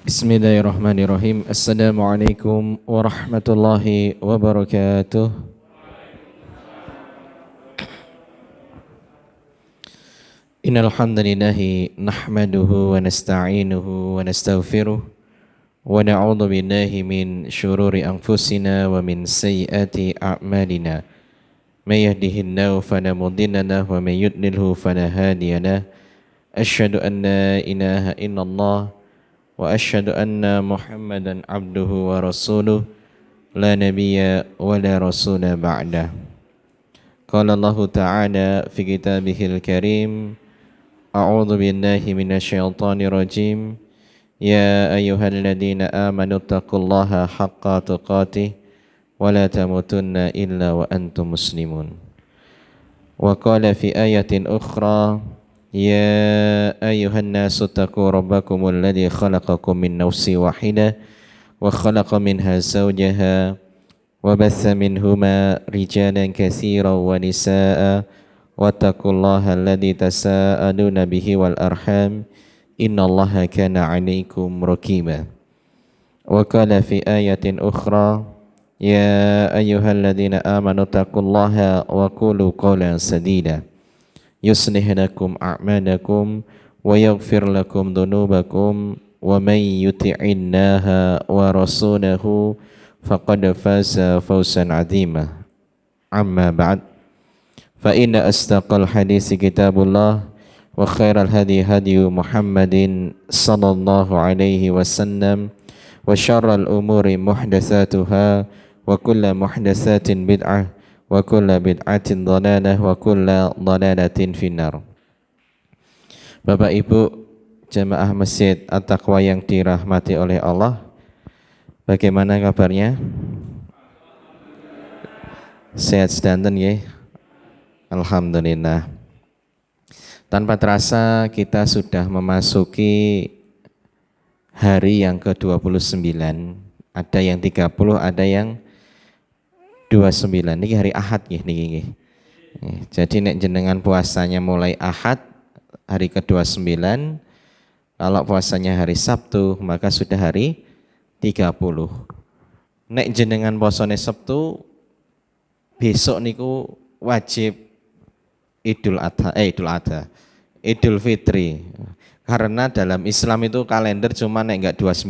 Bismillahirrahmanirrahim. Assalamualaikum warahmatullahi wabarakatuh. Innal hamdalillahi nahmaduhu wa nasta'inuhu wa nastaghfiruh wa na'udzu billahi min shururi anfusina wa min sayyiati a'malina. May yahdihillahu fala mudilla lahu wa may yudlilhu fala hadiya lahu. Asyhadu an la ilaha illallah wa asyhadu anna Muhammadan abduhu wa rasuluh la nabiyya wa la rasula ba'dah. Qala Allah ta'ala fi kitabihil karim, a'udzu billahi minasyaitonir rajim, ya ayyuhalladzina amanu taqullaha haqqa tuqatih wa la tamutunna illa wa antum muslimun. Wa qala fi ayatin ukhra, يا أيها الناس اتقوا ربكم الذي خلقكم من نفس واحدة وخلق منها زوجها وبث منهما رجالا كثيرا ونساء واتقوا الله الذي تساءلون به والأرحام إن الله كان عليكم رقيبا. وقال في آية أخرى يا أيها الذين آمنوا اتقوا الله وقولوا قولا سديدا يصلح لكم أعمالكم ويغفر لكم ذنوبكم ومن يطع الله ورسوله فقد فاز فوزا عظيما. أما بعد فإن أصدق الحديث كتاب الله وخير الهدي هدي محمد صلى الله عليه وسلم وشر الأمور محدثاتها وكل محدثات بدعة wa kullu bid'atin dhalalah wa kullu dhalalatin finnar. Bapak Ibu jamaah Masjid At-Taqwa yang dirahmati oleh Allah, bagaimana kabarnya? Sehat sedanten nggih? Alhamdulillah. Tanpa terasa kita sudah memasuki hari yang ke-29. Ada yang 30, ada yang 29. Niki hari Ahad nggih niki nggih. Jadi nek jenengan puasanya mulai Ahad hari ke-29, kalau puasanya hari Sabtu maka sudah hari 30. Nek jenengan puasane Sabtu besok niku wajib Idul Fitri. Karena dalam Islam itu kalender cuma nek enggak 29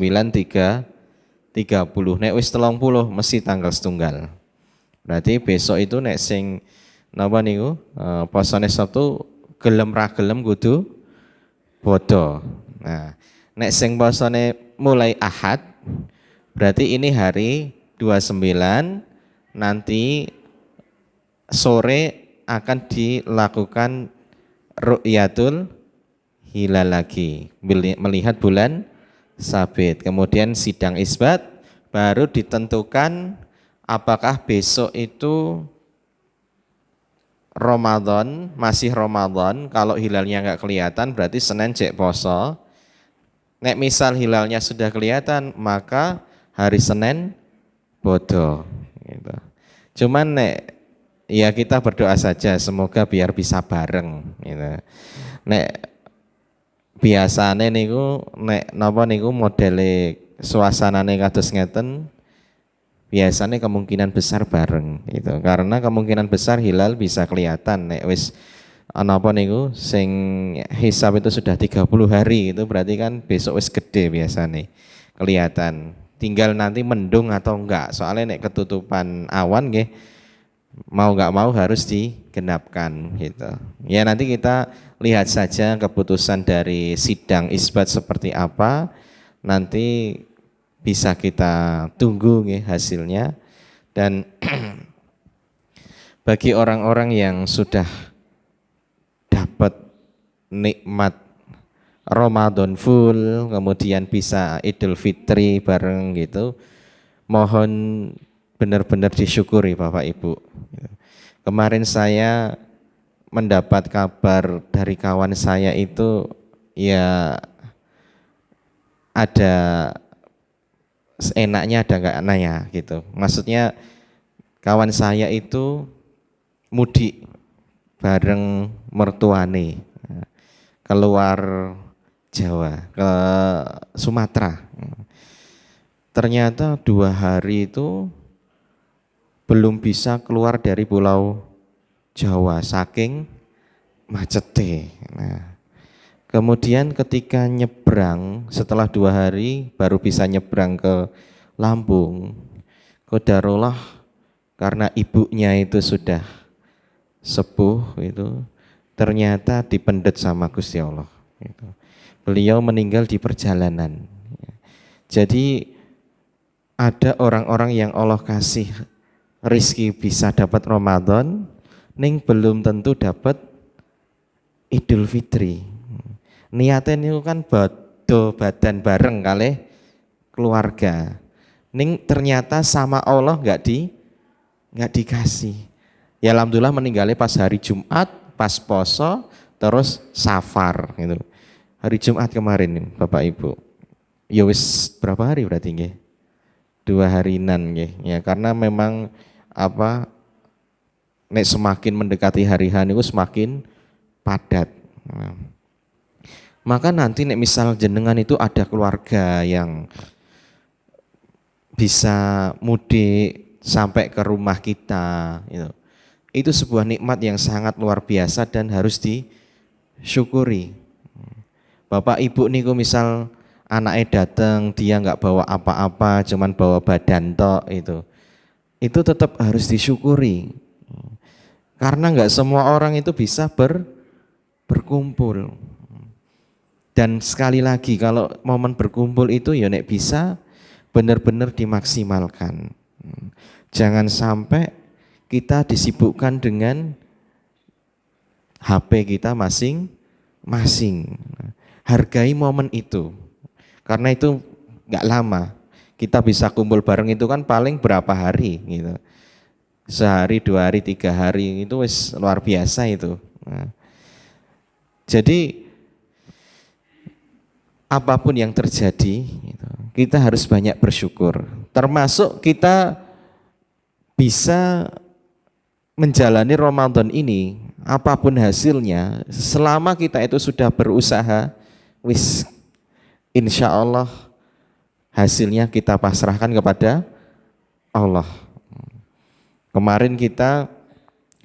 30. Nek wis 30 mesti tanggal setunggal. Berarti besok itu nek sing napa niku posone Sabtu gelem ra gelem kudu podo. Nah, nek sing posone mulai Ahad berarti ini hari 29, nanti sore akan dilakukan ru'yatul hilal lagi, melihat bulan sabit. Kemudian sidang isbat baru ditentukan apakah besok itu Ramadan, masih Ramadan. Kalau hilalnya enggak kelihatan berarti Senin cek poso. Nek misal hilalnya sudah kelihatan maka hari Senin bodo gitu. Cuman nek ya kita berdoa saja semoga biar bisa bareng gitu. Nek biasane niku nek napa niku modele suasanane kados ngeten, biasanya kemungkinan besar bareng gitu. Karena kemungkinan besar hilal bisa kelihatan nek wis apa niku sing hisab itu sudah 30 hari itu berarti kan besok wis gede biasanya kelihatan. Tinggal nanti mendung atau enggak. Soalnya nek ketutupan awan nggih mau enggak mau harus digenapkan gitu. Ya nanti kita lihat saja keputusan dari sidang isbat seperti apa. Nanti bisa kita tunggu nih hasilnya. Dan bagi orang-orang yang sudah dapat nikmat Ramadan full, kemudian bisa Idul Fitri bareng gitu, mohon benar-benar disyukuri Bapak Ibu. Kemarin saya mendapat kabar dari kawan saya itu ya ada enaknya ada enggak enaknya gitu. Maksudnya kawan saya itu mudik bareng mertuane keluar Jawa ke Sumatera. Ternyata 2 hari itu belum bisa keluar dari pulau Jawa saking macete. Nah, kemudian ketika nyebrang setelah 2 hari baru bisa nyebrang ke Lampung. Qadarullah karena ibunya itu sudah sepuh itu, ternyata dipendet sama Gusti Allah. Gitu. Beliau meninggal di perjalanan. Jadi ada orang-orang yang Allah kasih rizki bisa dapat Ramadan, ning belum tentu dapat Idul Fitri. Niatnya itu kan bodo badan bareng kali keluarga. Ning ternyata sama Allah nggak dikasih. Ya alhamdulillah meninggalnya pas hari Jumat, pas poso, terus safar gitu. Hari Jumat kemarin Bapak Ibu. Ya wis berapa hari berarti nggih? 2 harinan nggih. Ya karena memang apa nek semakin mendekati hari H niku semakin padat. Nah, maka nanti nek misal jenengan itu ada keluarga yang bisa mudik sampai ke rumah kita gitu. Itu sebuah nikmat yang sangat luar biasa dan harus disyukuri. Bapak ibu niku misal anaknya datang dia nggak bawa apa-apa cuman bawa badan tok itu tetap harus disyukuri karena nggak semua orang itu bisa berkumpul. Dan sekali lagi kalau momen berkumpul itu ya nek bisa benar-benar dimaksimalkan. Jangan sampai kita disibukkan dengan HP kita masing-masing. Hargai momen itu. Karena itu nggak lama. Kita bisa kumpul bareng itu kan paling berapa hari gitu. Sehari, 2 hari, 3 hari itu wis luar biasa itu. Nah, jadi apapun yang terjadi, kita harus banyak bersyukur. Termasuk kita bisa menjalani Ramadan ini, apapun hasilnya, selama kita itu sudah berusaha, wis insya Allah hasilnya kita pasrahkan kepada Allah. Kemarin kita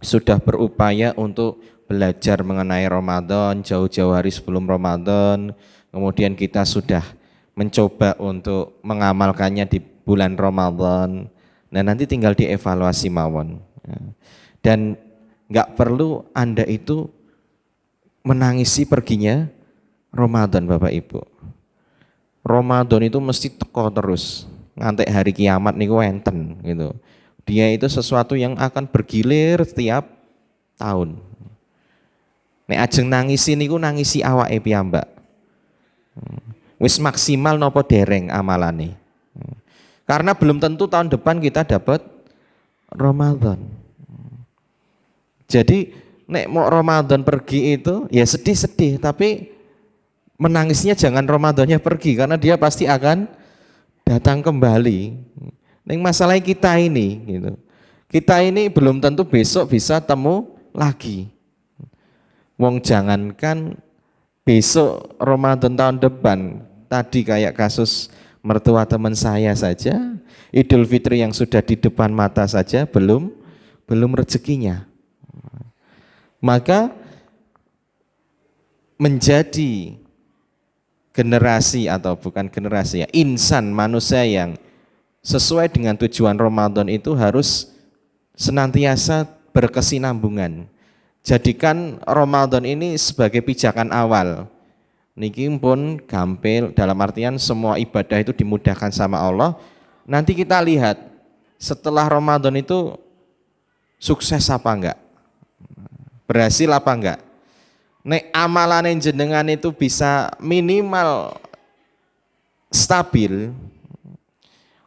sudah berupaya untuk belajar mengenai Ramadan jauh-jauh hari sebelum Ramadan. Kemudian kita sudah mencoba untuk mengamalkannya di bulan Ramadan. Nah nanti tinggal dievaluasi mawon. Dan nggak perlu Anda itu menangisi perginya Ramadan Bapak Ibu. Ramadan itu mesti teko terus. Ngantek hari kiamat niku enten gitu. Dia itu sesuatu yang akan bergilir setiap tahun. Nek ajeng nangisi niku nangisi awake piyambak. Wis maksimal nopo dereng amalane. Karena belum tentu tahun depan kita dapat Ramadan. Jadi nek mau Ramadan pergi itu ya sedih-sedih tapi menangisnya jangan Ramadannya pergi karena dia pasti akan datang kembali. Ning masalah kita ini gitu. Kita ini belum tentu besok bisa temu lagi. Wong jangankan besok Ramadan tahun depan, tadi kayak kasus mertua teman saya saja, Idul Fitri yang sudah di depan mata saja belum rezekinya. Maka menjadi generasi atau bukan generasi ya, insan manusia yang sesuai dengan tujuan Ramadan itu harus senantiasa berkesinambungan. Jadikan Ramadan ini sebagai pijakan awal. Niki pun gampil dalam artian semua ibadah itu dimudahkan sama Allah. Nanti kita lihat setelah Ramadan itu sukses apa enggak? Berhasil apa enggak? Nek amalan jenengan itu bisa minimal stabil,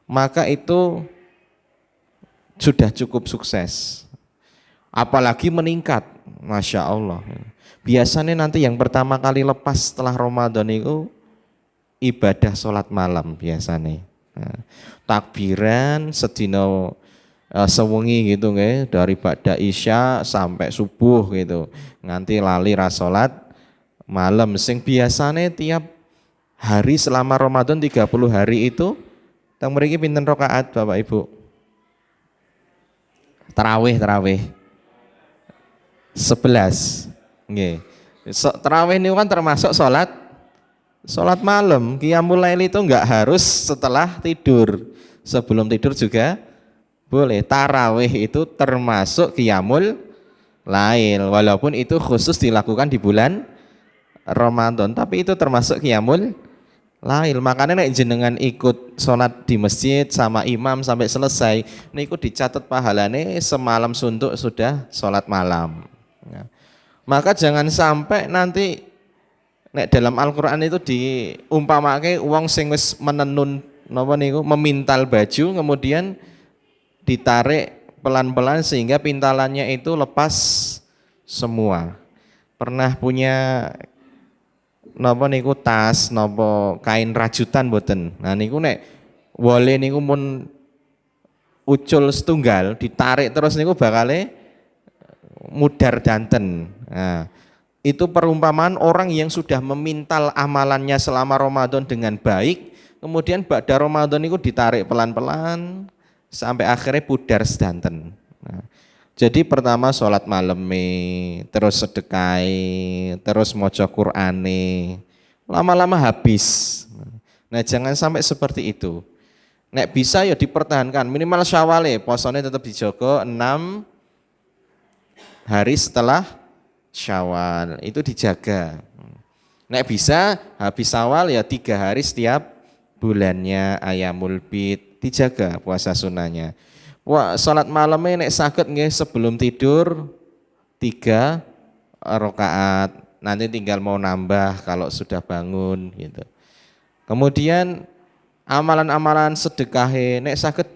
maka itu sudah cukup sukses. Apalagi meningkat, Masya Allah. Biasanya nanti yang pertama kali lepas setelah Ramadan itu ibadah sholat malam biasanya. Nah, takbiran sedino sewengi gitu nggih, dari ba'da isya sampai subuh gitu. Nganti lali ra salat malam sing biasanya tiap hari selama Ramadan 30 hari itu Teng mriki pinten rakaat Bapak Ibu? Tarawih 11. Nggih. Tarawih niku kan termasuk salat malam. Qiyamul lail itu enggak harus setelah tidur. Sebelum tidur juga boleh. Tarawih itu termasuk qiyamul lail, walaupun itu khusus dilakukan di bulan Ramadan, tapi itu termasuk qiyamul lail. Makanya nek jenengan ikut sholat di masjid sama imam sampai selesai, niku dicatat pahalane semalam suntuk sudah sholat malam. Ya. Maka jangan sampai nanti nek dalam Al-Qur'an itu diumpamake wong sing wis menenun napa niku memintal baju kemudian ditarik pelan-pelan sehingga pintalannya itu lepas semua. Pernah punya napa niku tas napa kain rajutan mboten. Nah niku nek wole niku mun ucul setunggal ditarik terus niku bakale mudar danten. Nah, itu perumpamaan orang yang sudah memintal amalannya selama Ramadan dengan baik, kemudian pada Ramadan itu ditarik pelan-pelan sampai akhirnya pudar sedanten. Nah, jadi pertama sholat malam, terus sedekahi, terus maca Qur'ane, lama-lama habis. Nah jangan sampai seperti itu. Nek bisa ya dipertahankan, minimal Syawale, posone tetap dijogo 6 hari setelah Syawal, itu dijaga. Nek bisa habis Syawal ya 3 hari setiap bulannya, Ayamul Bid, dijaga puasa sunahnya. Wah, salat malamnya nek saged nggih sebelum tidur 3 rakaat. Nanti tinggal mau nambah kalau sudah bangun gitu. Kemudian amalan-amalan sedekahe nek saged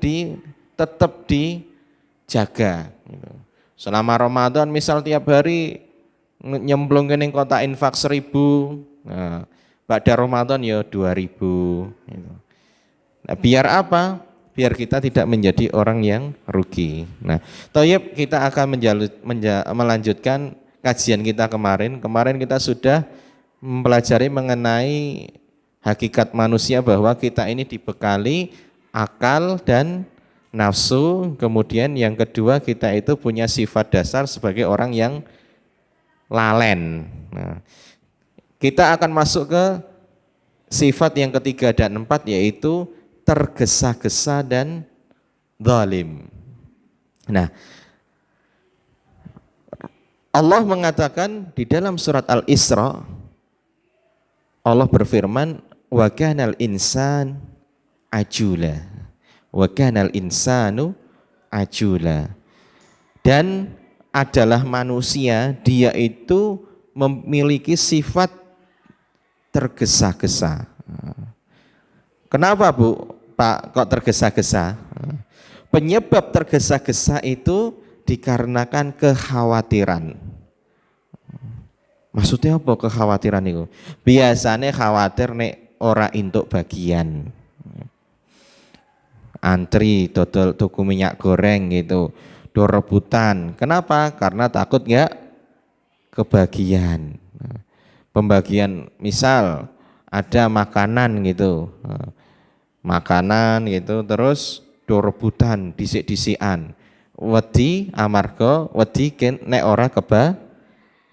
tetap dijaga gitu. Selama Ramadan misal tiap hari nyemplung ning kotak infak 1.000. Nah, pada Ramadan ya 2.000 gitu. Nah, biar apa? Biar kita tidak menjadi orang yang rugi. Nah, Toyib, kita akan melanjutkan kajian kita kemarin. Kemarin kita sudah mempelajari mengenai hakikat manusia bahwa kita ini dibekali akal dan nafsu. Kemudian yang kedua kita itu punya sifat dasar sebagai orang yang lalen. Nah, kita akan masuk ke sifat yang ketiga dan 4 yaitu tergesa-gesa dan zalim. Nah, Allah mengatakan di dalam surat Al-Isra, Allah berfirman, wa kanal insan ajula. Wa kanal insanu ajula. Dan adalah manusia, dia itu memiliki sifat tergesa-gesa. Kenapa Bu, Pak kok tergesa-gesa? Penyebab tergesa-gesa itu dikarenakan kekhawatiran. Maksudnya apa kekhawatiran itu? Biasanya khawatir nek ora entuk bagian. Antri dodol tuku minyak goreng gitu, do rebutan. Kenapa? Karena takut enggak kebagian. Pembagian misal ada makanan gitu. Makanan gitu terus do rebutan disik-disikan. Wedi amarga wedi nek ora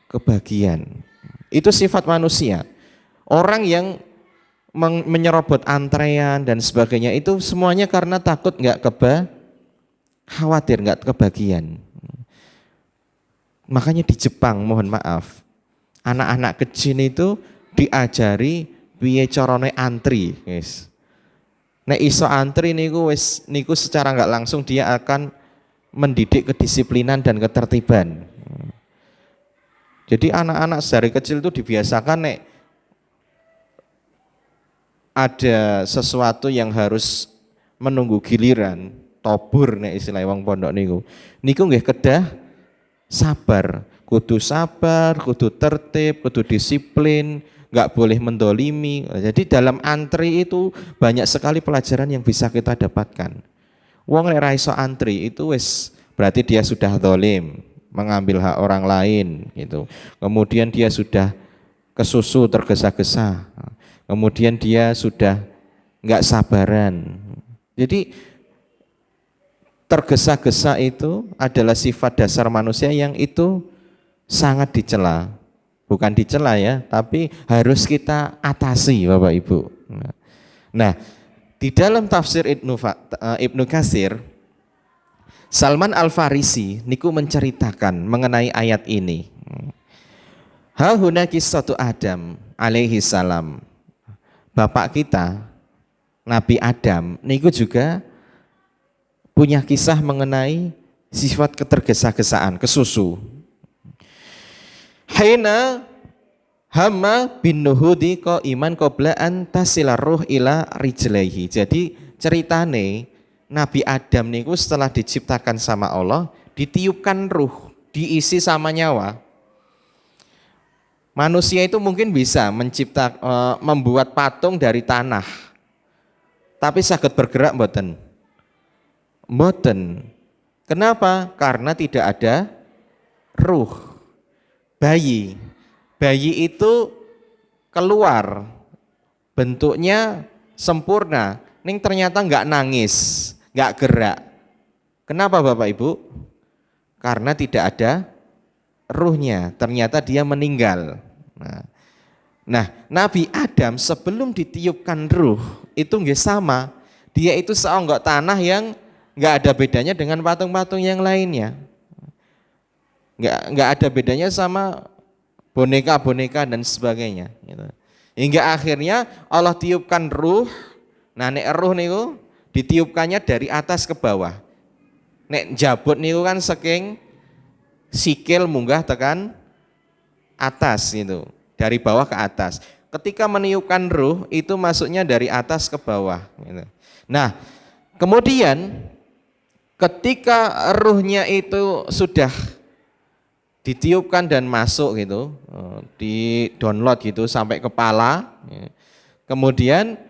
kebagian. Itu sifat manusia. Orang yang menyerobot antrean dan sebagainya itu semuanya karena takut enggak khawatir enggak kebagian. Makanya di Jepang, mohon maaf, anak-anak kecil itu diajari piye carane antri, guys. Nek iso antri niku wis niku secara enggak langsung dia akan mendidik kedisiplinan dan ketertiban. Jadi anak-anak dari kecil itu dibiasakan nek ada sesuatu yang harus menunggu giliran, tobur nek istilah wong pondok niku. Niku nggih kedah sabar, kudu tertib, kudu disiplin, enggak boleh mendolimi. Jadi dalam antri itu banyak sekali pelajaran yang bisa kita dapatkan. Wong nek ra iso antri itu wis berarti dia sudah zalim, mengambil hak orang lain gitu. Kemudian dia sudah kesusu tergesa-gesa. Kemudian dia sudah enggak sabaran. Jadi tergesa-gesa itu adalah sifat dasar manusia yang itu sangat dicela. Bukan dicela ya, tapi harus kita atasi Bapak Ibu. Nah, di dalam tafsir Ibnu Katsir, Salman Al-Farisi niku menceritakan mengenai ayat ini. Ha huna qissatu Adam alaihi salam. Bapak kita Nabi Adam niku juga punya kisah mengenai sifat ketergesa-gesaan, kesusu. Haina hamma bin nuhudi ko iman qabla an tasila ruh ila rijlaihi. Jadi ceritane Nabi Adam niku setelah diciptakan sama Allah, ditiupkan ruh, diisi sama nyawa. Manusia itu mungkin bisa membuat patung dari tanah. Tapi saged bergerak mboten? Mboten. Kenapa? Karena tidak ada ruh. Bayi itu keluar, bentuknya sempurna, ning ternyata nggak nangis, nggak gerak. Kenapa Bapak Ibu? Karena tidak ada ruhnya, ternyata dia meninggal. Nah, Nabi Adam sebelum ditiupkan ruh itu nggak sama, dia itu seonggok tanah yang nggak ada bedanya dengan patung-patung yang lainnya. Nggak ada bedanya sama boneka-boneka dan sebagainya gitu. Hingga akhirnya Allah tiupkan ruh. Nah nek ruh niku ditiupkannya dari atas ke bawah. Nek jabut niku kan saking sikil munggah tekan atas gitu, dari bawah ke atas. Ketika meniupkan ruh itu masuknya dari atas ke bawah gitu. Nah kemudian ketika ruhnya itu sudah ditiupkan dan masuk gitu, di download gitu sampai kepala, kemudian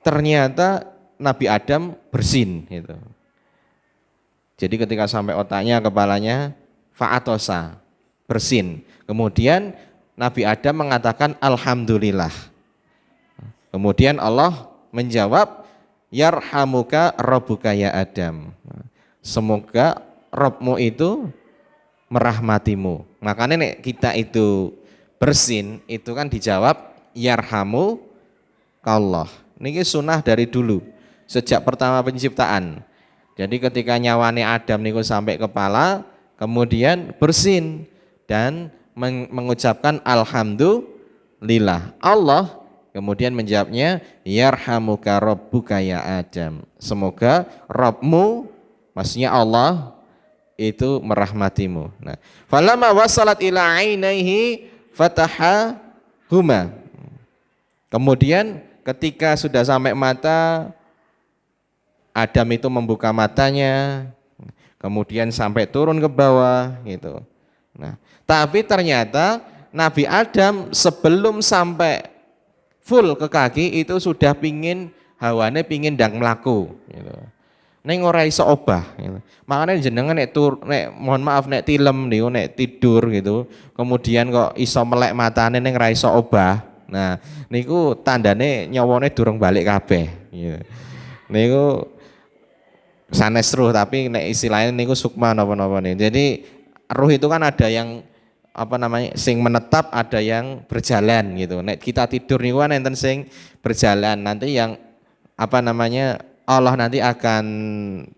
ternyata Nabi Adam bersin gitu. Jadi ketika sampai otaknya, kepalanya, fa'atosa, bersin. Kemudian Nabi Adam mengatakan alhamdulillah. Kemudian Allah menjawab, yarhamuka rabbuka ya Adam. Semoga Rabbmu itu merahmatimu. Makanya nek kita itu bersin itu kan dijawab yarhamu kallah. Niki sunnah dari dulu sejak pertama penciptaan. Jadi ketika nyawane Adam niku sampai kepala, kemudian bersin dan mengucapkan alhamdulillah. Allah kemudian menjawabnya yarhamuka rabbuka ya Adam. Semoga Rabbmu, maksudnya Allah itu merahmatimu. Nah, falamma wasalat ila ainaihi fataha huma. Kemudian ketika sudah sampai mata, Adam itu membuka matanya, kemudian sampai turun ke bawah gitu. Nah, tapi ternyata Nabi Adam sebelum sampai full ke kaki itu sudah hawane pingin ndang mlaku gitu. Neng ora iso obah gitu. Makanya jenengan nek mohon maaf nek tilem niku nek tidur gitu, kemudian kok iso melek matane neng ora iso obah. Nah, niku tandane nyawane durung balik kabeh gitu. Niku sanes ruh, tapi nek istilahnya niku sukma napa-napa nih. Jadi ruh itu kan ada yang sing menetap, ada yang berjalan gitu. Nek kita tidur niku kan enten sing berjalan, nanti yang Allah nanti akan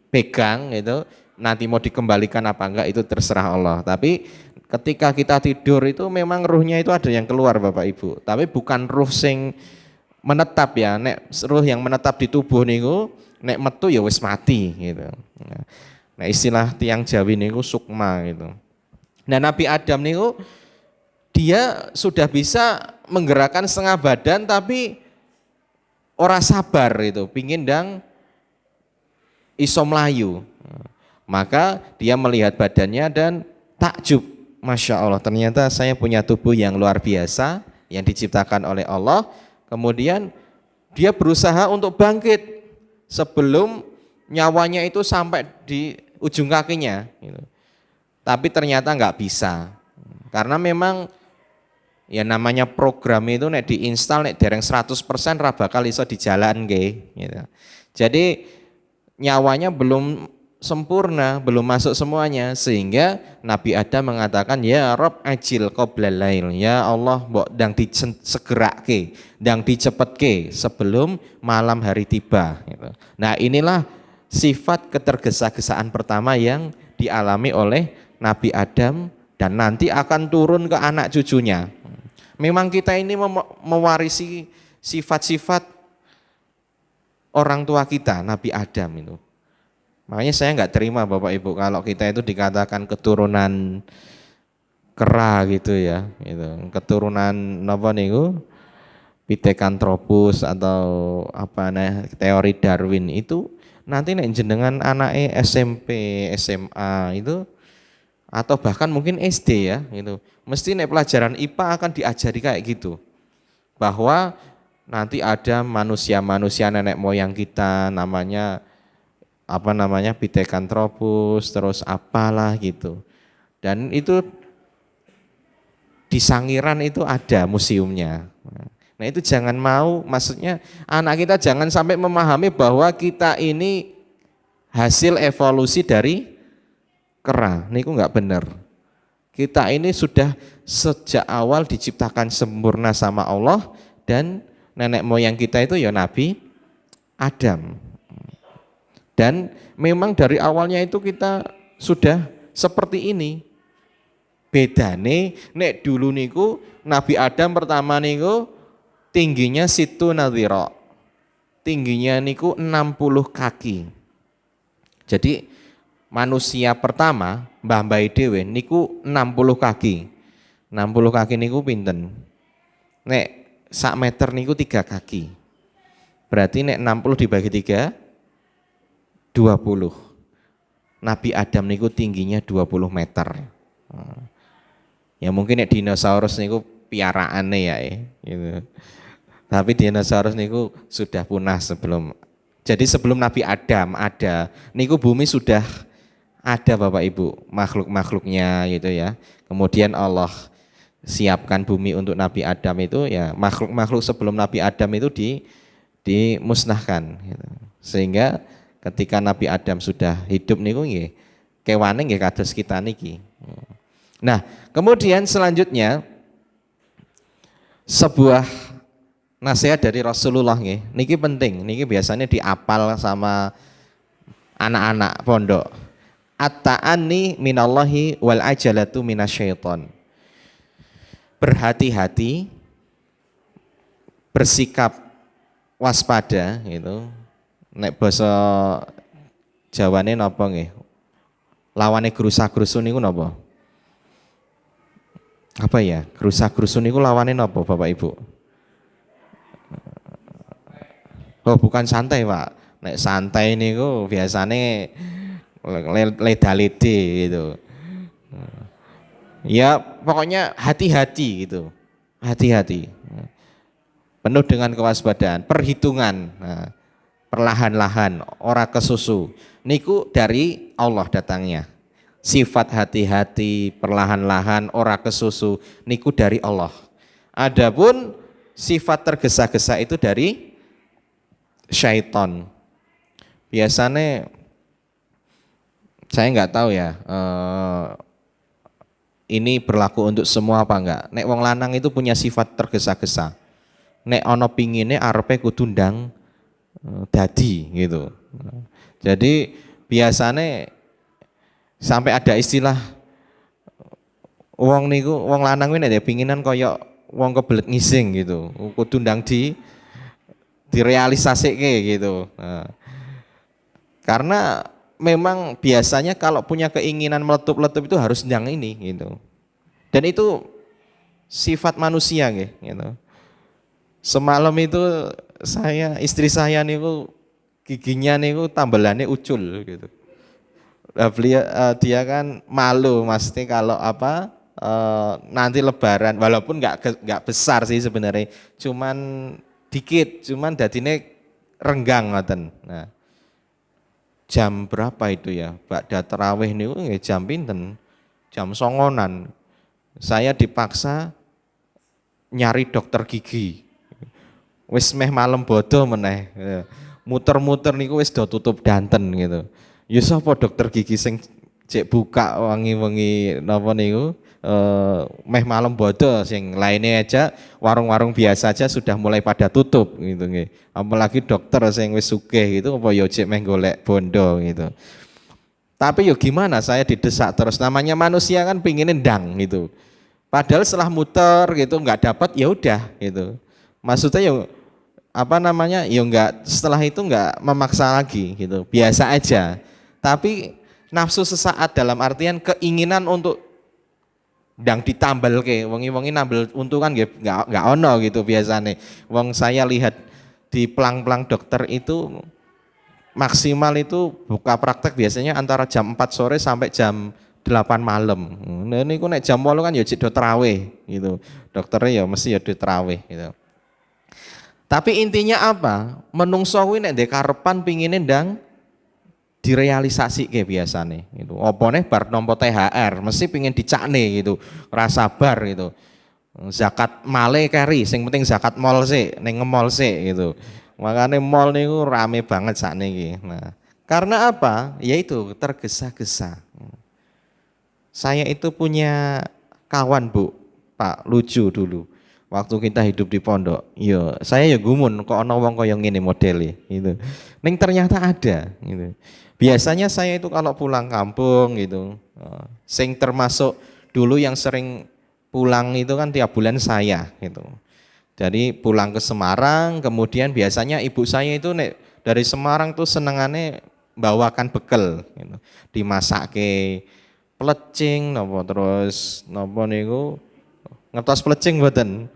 pegang gitu, nanti mau dikembalikan apa enggak itu terserah Allah. Tapi ketika kita tidur itu memang ruhnya itu ada yang keluar Bapak Ibu, tapi bukan ruh sing menetap ya. Nek ruh yang menetap di tubuh niku nek metu ya wis mati gitu. Nah istilah tiang Jawi niku sukma gitu. Nah Nabi Adam niku dia sudah bisa menggerakkan setengah badan tapi ora sabar itu, pingin ndang iso melayu. Maka dia melihat badannya dan takjub, Masya Allah, ternyata saya punya tubuh yang luar biasa yang diciptakan oleh Allah. Kemudian dia berusaha untuk bangkit sebelum nyawanya itu sampai di ujung kakinya gitu. Tapi ternyata nggak bisa, karena memang Ya namanya program itu nek diinstal nek dereng 100% ra bakal iso dijalanke gitu. Jadi nyawanya belum sempurna, belum masuk semuanya sehingga Nabi Adam mengatakan ya Rob ajil qoblal lail. Ya Allah mbok ndang disegerake, ndang dicepetke sebelum malam hari tiba gitu. Nah, inilah sifat ketergesa-gesaan pertama yang dialami oleh Nabi Adam dan nanti akan turun ke anak cucunya. Memang kita ini mewarisi sifat-sifat orang tua kita, Nabi Adam itu. Makanya saya nggak terima Bapak Ibu kalau kita itu dikatakan keturunan kera gitu ya, gitu. Keturunan napa niku Pithecanthropus atau apa nah teori Darwin itu nanti nek jenengan anake SMP, SMA itu atau bahkan mungkin SD ya gitu. Mesti nek pelajaran IPA akan diajari kayak gitu. Bahwa nanti ada manusia-manusia nenek moyang kita namanya apa namanya Pithecanthropus terus apalah gitu. Dan itu di Sangiran itu ada museumnya. Nah, itu jangan mau, maksudnya anak kita jangan sampai memahami bahwa kita ini hasil evolusi dari kera. Niku enggak benar. Kita ini sudah sejak awal diciptakan sempurna sama Allah dan nenek moyang kita itu ya Nabi Adam. Dan memang dari awalnya itu kita sudah seperti ini. Bedane nek dulu niku Nabi Adam pertama niku tingginya situ nadhira. Tingginya niku 60 kaki. Jadi manusia pertama mbah-mbah dhewe niku 60 kaki. 60 kaki niku pinten? Nek sak meter niku 3 kaki. Berarti nek 60 dibagi 3 20. Nabi Adam niku tingginya 20 meter. Ya mungkin nek dinosaurus niku piaraane ya gitu. Tapi dinosaurus niku sudah punah sebelum. Jadi sebelum Nabi Adam ada, niku bumi sudah ada Bapak Ibu, makhluk-makhluknya gitu ya. Kemudian Allah siapkan bumi untuk Nabi Adam itu ya makhluk-makhluk sebelum Nabi Adam itu dimusnahkan gitu. Sehingga ketika Nabi Adam sudah hidup niku nggih kewane nggih kados kita niki. Nah, kemudian selanjutnya sebuah nasihat dari Rasulullah nggih. Niki penting, niki biasanya diapal sama anak-anak pondok. At-ta'anni minallahi wal ajalatu minasyaiton. Berhati-hati, bersikap waspada gitu. Nek basa Jawane napa nggih? Lawane grusa-grusu niku napa? Apa ya? Grusa-grusu niku lawane napa Bapak Ibu? Oh, bukan santai, Pak. Nek santai niku biasane leda-lede gitu. Ya, pokoknya hati-hati gitu. Hati-hati. Penuh dengan kewaspadaan, perhitungan. Nah, perlahan-lahan, ora kesusu. Niku dari Allah datangnya. Sifat hati-hati, perlahan-lahan, ora kesusu, niku dari Allah. Adapun sifat tergesa-gesa itu dari syaiton. Biasanya saya nggak tahu ya, ini berlaku untuk semua apa enggak. Nek wong lanang itu punya sifat tergesa-gesa. Nek ono pingine arepe kudu ndang dadi gitu. Jadi biasanya sampai ada istilah wong niku wong lanang kuwi nek pinginan kaya wong kebelet ngising gitu. Kudu ndang direalisasike gitu. Nah, karena memang biasanya kalau punya keinginan meletup-letup itu harus ndang ini gitu. Dan itu sifat manusia gitu. Semalam itu istri saya niku giginya niku tambelannya ucul gitu. Dia kan malu maksudnya kalau nanti lebaran walaupun nggak besar sih sebenarnya, cuman dikit, cuman dadine renggang ngoten. Nah, jam berapa itu ya? Ba'da tarawih niku jam pinten? Jam 09.00. Saya dipaksa nyari dokter gigi. Wis meh malam bodo meneh. Muter-muter niku wis do tutup danten gitu. Ya sapa dokter gigi sing cek buka wengi-wengi napa niku meh malam bodo, sing lainnya aja warung-warung biasa aja sudah mulai pada tutup gitu nggih. Apalagi dokter sing wis sugih gitu apa ya cek meh golek bondo gitu. Tapi yo gimana, saya didesak terus, namanya manusia kan pingin ndang gitu. Padahal setelah muter gitu nggak dapat ya udah gitu. Maksudnya yo apa namanya yo nggak, setelah itu nggak memaksa lagi gitu, biasa aja. Tapi nafsu sesaat dalam artian keinginan untuk ndang ditambal ke wengi-wengi nambel untu kan nggak ono gitu biasanya. Wong saya lihat di pelang-pelang dokter itu maksimal itu buka praktek biasanya antara jam 4 sore sampai jam 8 malam. Nah ini nek jam 8 kan ya do terawih gitu. Dokternya ya mesti ya do terawih gitu. Tapi intinya apa? Menungso kuwi nek ndek karepan pingine ndang direalisasi ke biasane gitu. Apa nih bar nampa THR mesti pingin dicakne gitu. Ora sabar gitu. Zakat male keri, sing penting zakat mall sih, ning nge-mall sih gitu. Makanya mall niku rame banget sakniki. Nah, karena apa? Yaitu tergesa-gesa. Saya itu punya kawan Bu, Pak lucu dulu. Waktu kita hidup di pondok, yo saya ya gumun kok ana wong kaya ngene modele gitu. Ning ternyata ada gitu. Biasanya saya itu kalau pulang kampung gitu, sing termasuk dulu yang sering pulang itu kan tiap bulan saya gitu. Jadi pulang ke Semarang, kemudian biasanya ibu saya itu nek dari Semarang tuh senengannya bawakan bekal gitu. Dimasake plecing nopo, terus nopo niku ngertos plecing mboten.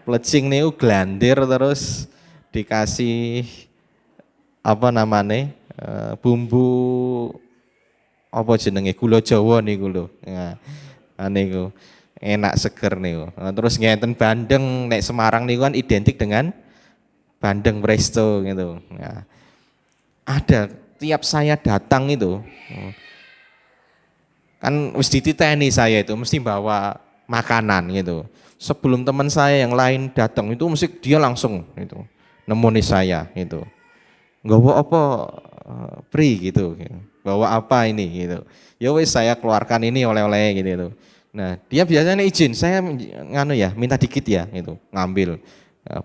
Plecing niku glandir terus dikasih apa namanya? Bumbu apa jenenge gula Jawa niku lho. Nah, niku enak seger niku. Terus ngenten bandeng nek Semarang niku kan identik dengan bandeng presto gitu. Nah, ada tiap saya datang itu kan wis dititeni saya itu mesti bawa makanan gitu. Sebelum teman saya yang lain datang itu mesti dia langsung itu nemoni saya gitu. Nggawa apa pri gitu. Bawa apa ini gitu. Ya wis saya keluarkan ini oleh-oleh gitu. Nah, dia biasanya izin, saya nganu ya, minta dikit ya gitu, ngambil.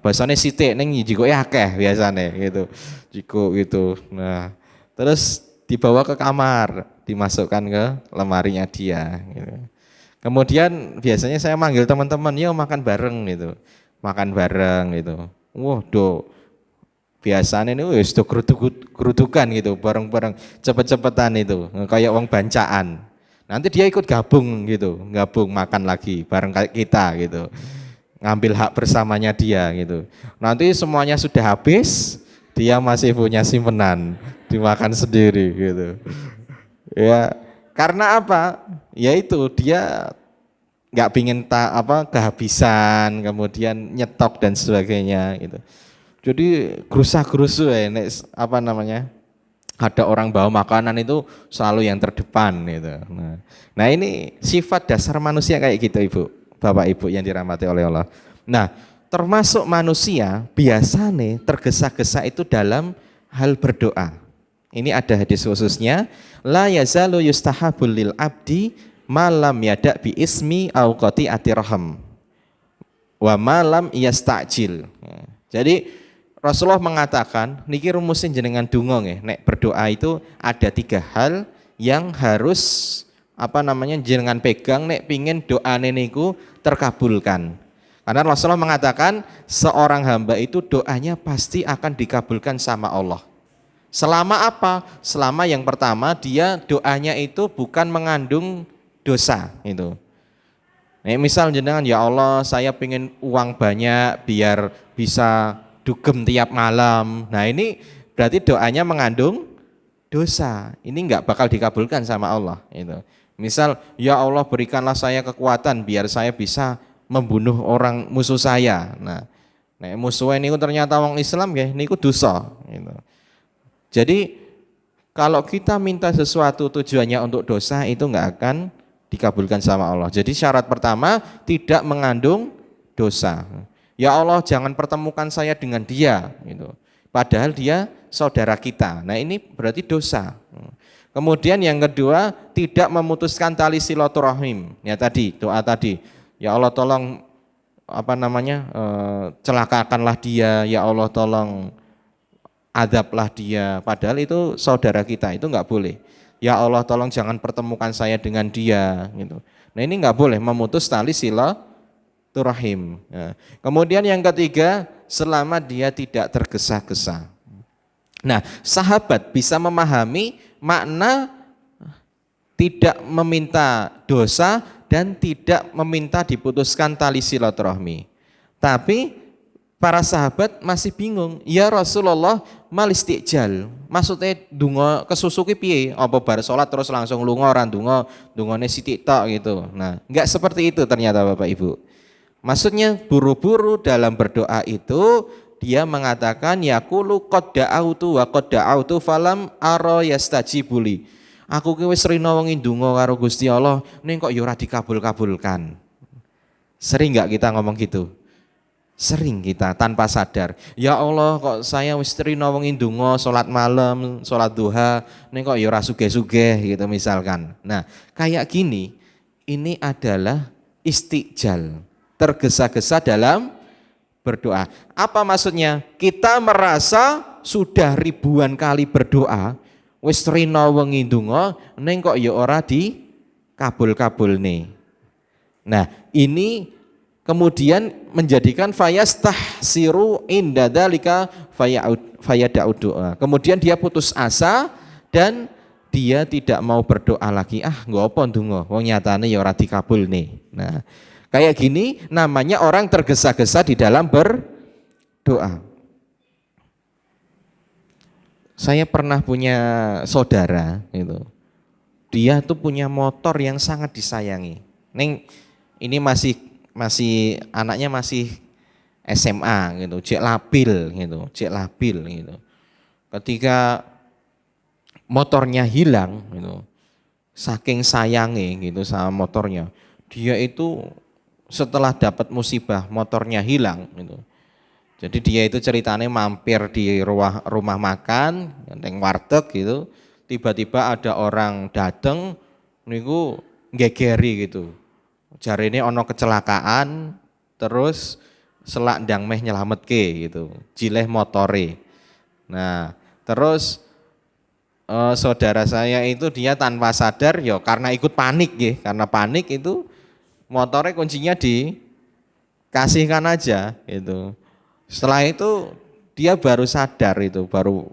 Bahasane sithik ning jiko akeh biasane gitu. Jiko gitu. Nah, terus dibawa ke kamar, dimasukkan ke lemarinya dia gitu. Kemudian biasanya saya manggil teman-teman, "Yuk makan bareng" gitu. Makan bareng gitu. Wah, biasanya ini wis do kerudukan gitu, bareng-bareng cepet-cepetan itu, kayak wong bancaan. Nanti dia ikut gabung gitu, gabung makan lagi bareng kayak kita gitu. Ngambil hak bersamanya dia gitu. Nanti semuanya sudah habis, dia masih punya simpenan, dimakan sendiri gitu. Ya, karena apa? Yaitu dia nggak pingin kehabisan, kemudian nyetok dan sebagainya gitu. Jadi gerusa-gerusu ya, apa namanya? Ada orang bawa makanan itu selalu yang terdepan gitu. Nah ini sifat dasar manusia kayak gitu Ibu, Bapak Ibu yang dirahmati oleh Allah. Nah termasuk manusia biasanya tergesa-gesa itu dalam hal berdoa. Ini ada hadis khususnya, la yazalu yustahabul lil abdi malam yadak bi ismi au qati'ati raham wa malam yasta'jil. Jadi Rasulullah mengatakan, niki rumusin jenengan donga nggih, nek berdoa itu ada 3 hal yang harus apa namanya jenengan pegang nek pingin doane niku terkabulkan. Karena Rasulullah mengatakan seorang hamba itu doanya pasti akan dikabulkan sama Allah. Selama apa? Selama yang pertama dia doanya itu bukan mengandung dosa itu. Nek misal jenengan, ya Allah saya pingin uang banyak biar bisa dugem tiap malam. Nah ini berarti doanya mengandung dosa. Ini enggak bakal dikabulkan sama Allah. Itu. Misal, ya Allah berikanlah saya kekuatan biar saya bisa membunuh orang musuh saya. Nah, musuhnya ini ternyata orang Islam ya, ini dosa. Gitu. Jadi kalau kita minta sesuatu tujuannya untuk dosa itu enggak akan dikabulkan sama Allah. Jadi syarat pertama tidak mengandung dosa. Ya Allah, jangan pertemukan saya dengan dia gitu. Padahal dia saudara kita. Nah, ini berarti dosa. Kemudian yang kedua, tidak memutuskan tali silaturahim. Ya tadi, doa tadi. Ya Allah, tolong celakakanlah dia. Ya Allah, tolong adablah dia. Padahal itu saudara kita, itu enggak boleh. Ya Allah, tolong jangan pertemukan saya dengan dia gitu. Nah, ini enggak boleh memutus tali silaturahim. Ya. Kemudian yang ketiga, selama dia tidak tergesa-gesa. Nah, sahabat bisa memahami makna tidak meminta dosa dan tidak meminta diputuskan tali silaturahmi. Tapi para sahabat masih bingung. Ya Rasulullah, mal istiqjal. Maksudnya donga kesusuki piye? Apa bar salat terus langsung lunga ora donga, dongane sithik tok gitu. Nah, enggak seperti itu ternyata Bapak Ibu. Maksudnya buru-buru dalam berdoa itu dia mengatakan yaqulu qad da'autu wa qad da'autu falam ara yastajibuli. Aku ki wis rina wengi ndonga karo Gusti Allah, ning kok ya ora dikabul-kabulkan. Sering enggak kita ngomong gitu? Sering kita tanpa sadar. Ya Allah, kok saya wis rina wengi ndonga salat malam, salat duha, ning kok ya ora sugih-sugih gitu misalkan. Nah, kayak gini ini adalah istiqjal, tergesa-gesa dalam berdoa. Apa maksudnya? Kita merasa sudah ribuan kali berdoa, wis rina wengi ndonga ning kok ya ora dikabul-kabulne. Nah, ini kemudian menjadikan fayastahsiru inda dzalika fayada'u doa. Kemudian dia putus asa dan dia tidak mau berdoa lagi. Nggo apa ndonga, wong nyatane ya ora dikabulne. Nah, kayak gini namanya orang tergesa-gesa di dalam berdoa. Saya pernah punya saudara gitu. Dia tuh punya motor yang sangat disayangi. Ini masih anaknya masih SMA gitu, cek labil gitu. Ketika motornya hilang gitu, saking sayangnya gitu sama motornya, dia itu setelah dapat musibah motornya hilang gitu. Jadi dia itu ceritanya mampir di rumah makan, yang warteg gitu, tiba-tiba ada orang dateng niku ngegeri gitu. Jarine ono kecelakaan terus selak ndang meh nyelametke gitu, jileh motore. Nah, terus saudara saya itu dia tanpa sadar ya karena ikut panik ya, karena panik itu motornya kuncinya dikasihkan aja gitu. Setelah itu dia baru sadar itu, baru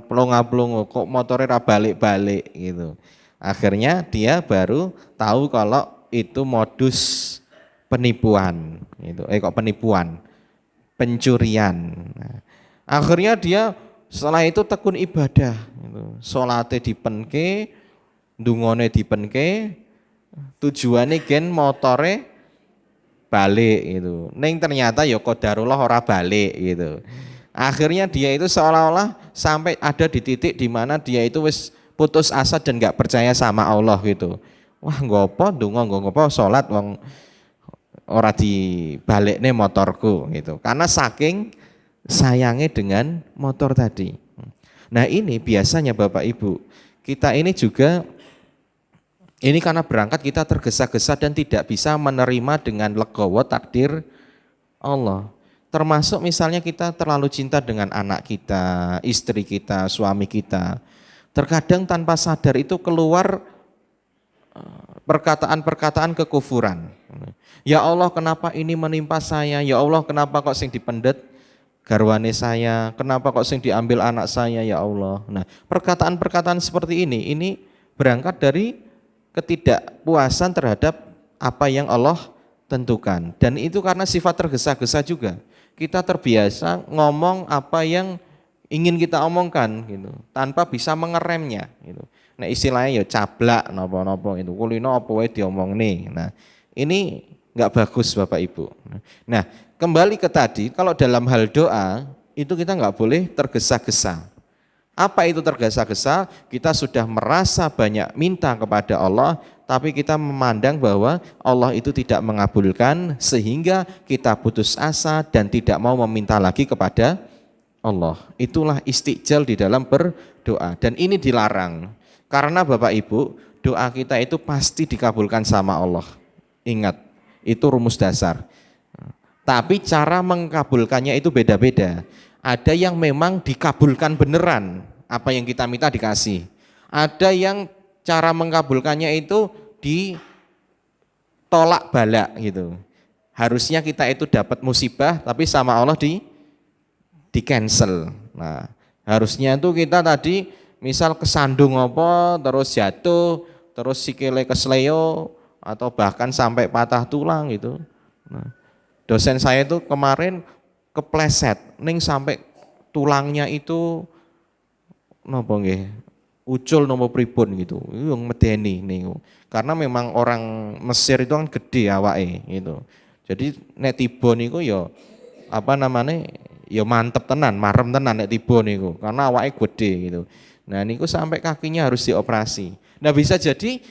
pelongo-pelongo kok motornya balik-balik gitu. Akhirnya dia baru tahu kalau itu modus penipuan gitu. Kok penipuan? Pencurian. Nah, akhirnya dia setelah itu tekun ibadah gitu. Salate dipenke, ndungone dipenke, tujuannya gen motore balik gitu. Neng ternyata ya qadarullah ora balik gitu. Akhirnya dia itu seolah-olah sampai ada di titik di mana dia itu wis putus asa dan enggak percaya sama Allah gitu. Wah, nggopo ndonga nggopo salat wong ora dibalikne motorku gitu. Karena saking sayangnya dengan motor tadi. Nah, ini biasanya Bapak Ibu, kita ini juga ini karena berangkat kita tergesa-gesa dan tidak bisa menerima dengan legowo takdir Allah. Termasuk misalnya kita terlalu cinta dengan anak kita, istri kita, suami kita. Terkadang tanpa sadar itu keluar perkataan-perkataan kekufuran. Ya Allah, kenapa ini menimpa saya? Ya Allah, kenapa kok sing dipendet garwane saya? Kenapa kok sing diambil anak saya? Ya Allah. Nah, perkataan-perkataan seperti ini berangkat dari ketidakpuasan terhadap apa yang Allah tentukan, dan itu karena sifat tergesa-gesa juga. Kita terbiasa ngomong apa yang ingin kita omongkan gitu, tanpa bisa mengeremnya gitu. Nah, istilahnya ya cablak nopo-nopo itu kulino apa wae diomongne. Nah, ini enggak bagus Bapak Ibu. Nah, kembali ke tadi, kalau dalam hal doa itu kita enggak boleh tergesa-gesa. Apa itu tergesa-gesa? Kita sudah merasa banyak minta kepada Allah, tapi kita memandang bahwa Allah itu tidak mengabulkan sehingga kita putus asa dan tidak mau meminta lagi kepada Allah. Itulah istiqjal di dalam berdoa dan ini dilarang. Karena Bapak Ibu, doa kita itu pasti dikabulkan sama Allah. Ingat, itu rumus dasar. Tapi cara mengkabulkannya itu beda-beda. Ada yang memang dikabulkan beneran, apa yang kita minta dikasih. Ada yang cara mengkabulkannya itu ditolak balak gitu. Harusnya kita itu dapat musibah, tapi sama Allah di cancel. Nah, harusnya itu kita tadi misal kesandung apa, terus jatuh, terus sikile kesleo, atau bahkan sampai patah tulang gitu. Nah, dosen saya itu kemarin kepleset, ning sampai tulangnya itu napa nggih, ucul napa pripun gitu. Itu yang medeni niku. Karena memang orang Mesir itu kan gede awake gitu. Jadi nek tiba niku ya apa namanya? Ya mantep tenan, marem tenan nek tiba niku. Karena awake gede gitu. Nah, niku sampai kakinya harus dioperasi. Nah, bisa jadi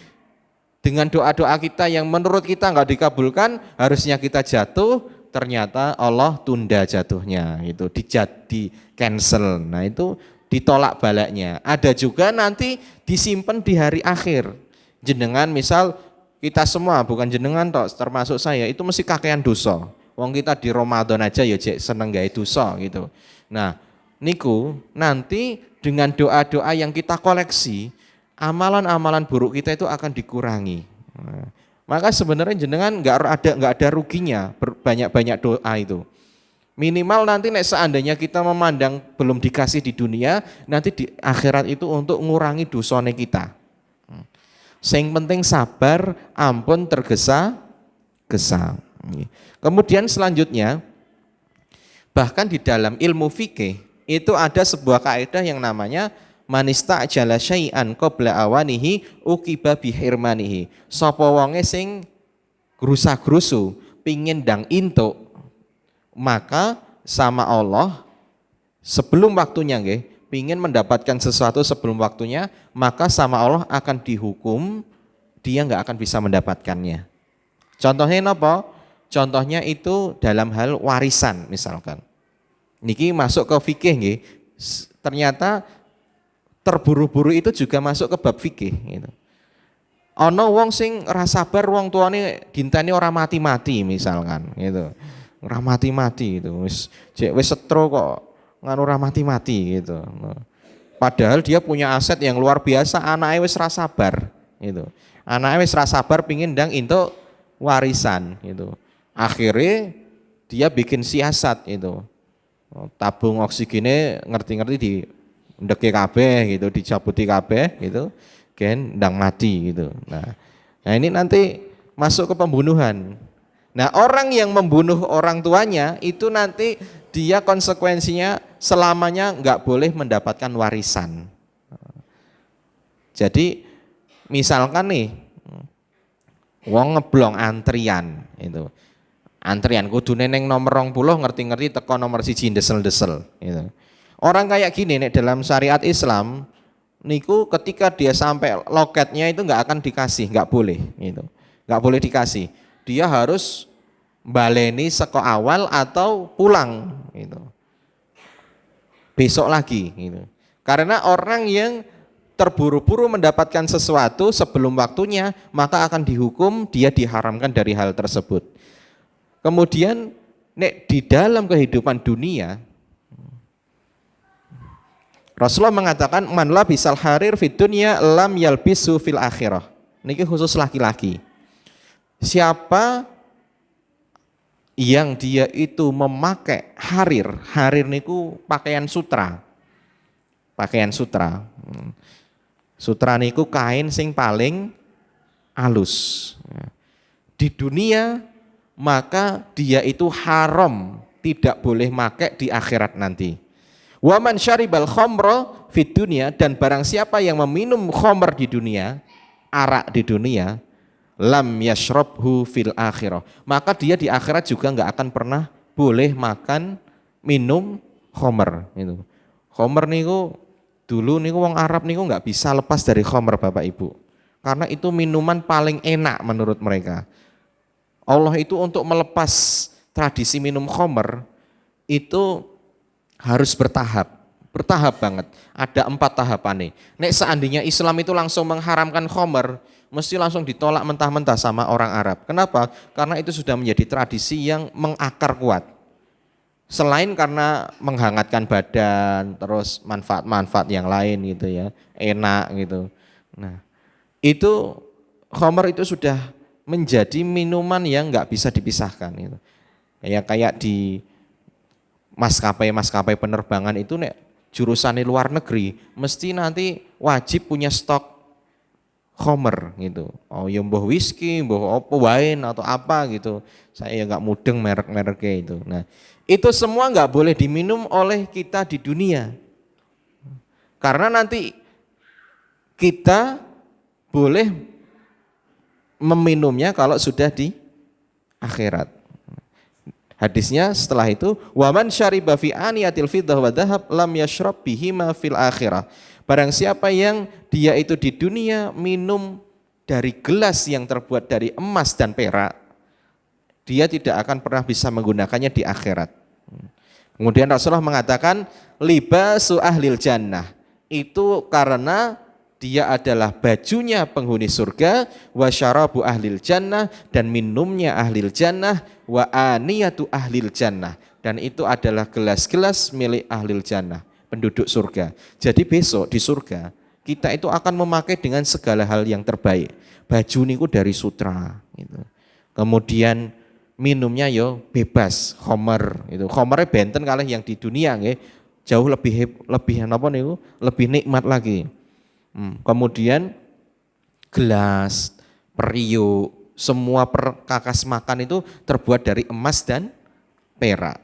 dengan doa-doa kita yang menurut kita enggak dikabulkan, harusnya kita jatuh, ternyata Allah tunda jatuhnya, itu di cancel. Nah, itu ditolak balaknya. Ada juga nanti disimpan di hari akhir. Jenengan misal kita semua, bukan jenengan toh, termasuk saya, itu mesti kakean dosa. Wong kita di Ramadan aja ya jek seneng gawe dosa gitu. Nah, niku nanti dengan doa-doa yang kita koleksi, amalan-amalan buruk kita itu akan dikurangi. Nah, maka sebenarnya jenengan nggak ada ruginya banyak-banyak doa itu. Minimal nanti nek seandainya kita memandang belum dikasih di dunia, nanti di akhirat itu untuk ngurangi dosane kita. Sing penting sabar, ampun tergesa-gesa. Kemudian selanjutnya, bahkan di dalam ilmu fikih itu ada sebuah kaidah yang namanya manista ajala syai'an qabla awanihi uqiba bihirmanihi. Sapa wonge sing grusa-grusu pingin ndang intuk, maka sama Allah sebelum waktunya nggih, pingin mendapatkan sesuatu sebelum waktunya, maka sama Allah akan dihukum, dia nggak akan bisa mendapatkannya. Contohnya apa? Contohnya itu dalam hal warisan misalkan. Niki masuk ke fikih nggih. Ternyata terburu-buru itu juga masuk ke bab fikih gitu. Ana wong sing ora sabar wong tuane dinteni ora mati-mati misalkan gitu. Ora mati-mati gitu. Wis setro kok nganu ora mati-mati gitu. Padahal dia punya aset yang luar biasa, anaknya wis ra sabar gitu. Anaknya wis ra sabar pingin ndang entuk warisan gitu. Akhirnya dia bikin siasat itu. Tabung oksigennya ngerti-ngerti di ndeke kabeh gitu, dicabuti kabeh gitu, gen ndang mati gitu. Nah ini nanti masuk ke pembunuhan. Nah, orang yang membunuh orang tuanya itu nanti dia konsekuensinya selamanya nggak boleh mendapatkan warisan. Jadi misalkan nih wong ngeblong antrian itu. Antrian kudu neneng nomor 20 ngerti-ngerti teko nomor 1 desel-desel gitu. Orang kayak gini nih dalam syariat Islam niku ketika dia sampai loketnya itu nggak akan dikasih, nggak boleh gitu. Nggak boleh dikasih. Dia harus baleni seko awal atau pulang gitu. Besok lagi gitu. Karena orang yang terburu-buru mendapatkan sesuatu sebelum waktunya, maka akan dihukum, dia diharamkan dari hal tersebut. Kemudian nek di dalam kehidupan dunia Rasulullah mengatakan man labisal harir fid dunya lam yalbisu fil akhirah. Niki khusus laki-laki. Siapa yang dia itu memakai harir, harir niku pakaian sutra. Pakaian sutra. Sutra niku kain sing paling halus. Di dunia maka dia itu haram, tidak boleh make di akhirat nanti. Wa man syaribal khamra fid dunya, dan barang siapa yang meminum khamr di dunia, arak di dunia, lam yashrabhu fil akhirah, maka dia di akhirat juga enggak akan pernah boleh makan minum khamr itu. Khamr niku dulu niku wong Arab niku enggak bisa lepas dari khamr Bapak Ibu. Karena itu minuman paling enak menurut mereka. Allah itu untuk melepas tradisi minum khamr itu harus bertahap banget. Ada 4 tahapan nih. Nek seandainya Islam itu langsung mengharamkan khamr, mesti langsung ditolak mentah-mentah sama orang Arab. Kenapa? Karena itu sudah menjadi tradisi yang mengakar kuat. Selain karena menghangatkan badan, terus manfaat-manfaat yang lain gitu ya, enak gitu. Nah, itu khamr itu sudah menjadi minuman yang nggak bisa dipisahkan gitu. Kayak di maskapai penerbangan itu nek jurusan di luar negeri mesti nanti wajib punya stok khamr gitu. Oh ya mbuh whisky, mbuh apa wine atau apa gitu. Saya ya nggak mudeng merek-mereknya itu. Nah, itu semua nggak boleh diminum oleh kita di dunia. Karena nanti kita boleh meminumnya kalau sudah di akhirat. Hadisnya setelah itu, waman syariba fi aniyatil fiddah wa dhahab lam yashrab bihima fil akhirah. Barang siapa yang dia itu di dunia minum dari gelas yang terbuat dari emas dan perak, dia tidak akan pernah bisa menggunakannya di akhirat. Kemudian Rasulullah mengatakan libasu ahlil jannah, itu karena dia adalah bajunya penghuni surga, wa syarabu ahlil jannah, dan minumnya ahlil jannah, wa aniyatu ahlil jannah, dan itu adalah gelas-gelas milik ahlil jannah, penduduk surga. Jadi besok di surga kita itu akan memakai dengan segala hal yang terbaik. Baju niku dari sutra gitu. Kemudian minumnya yo bebas, khamr itu. Khamrnya benten kalih yang di dunia nggih. Jauh lebih napa niku? Lebih nikmat lagi. Kemudian gelas, periuk, semua perkakas makan itu terbuat dari emas dan perak.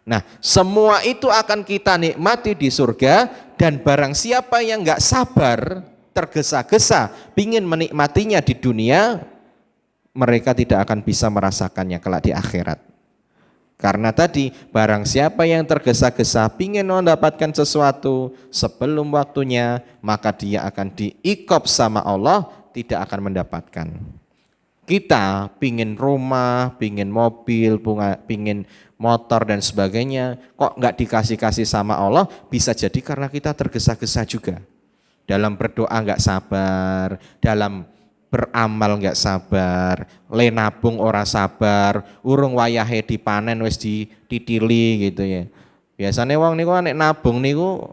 Nah, semua itu akan kita nikmati di surga, dan barang siapa yang nggak sabar, tergesa-gesa, pingin menikmatinya di dunia, mereka tidak akan bisa merasakannya kelak di akhirat. Karena tadi barang siapa yang tergesa-gesa pingin mendapatkan sesuatu sebelum waktunya, maka dia akan diikop sama Allah, tidak akan mendapatkan. Kita pingin rumah, pingin mobil, pingin motor dan sebagainya, kok nggak dikasih-kasih sama Allah, bisa jadi karena kita tergesa-gesa juga. Dalam berdoa nggak sabar, dalam beramal nggak sabar, le nabung ora sabar, urung wayahe dipanen wis dititili gitu ya. Biasanya wong niku nek nabung niku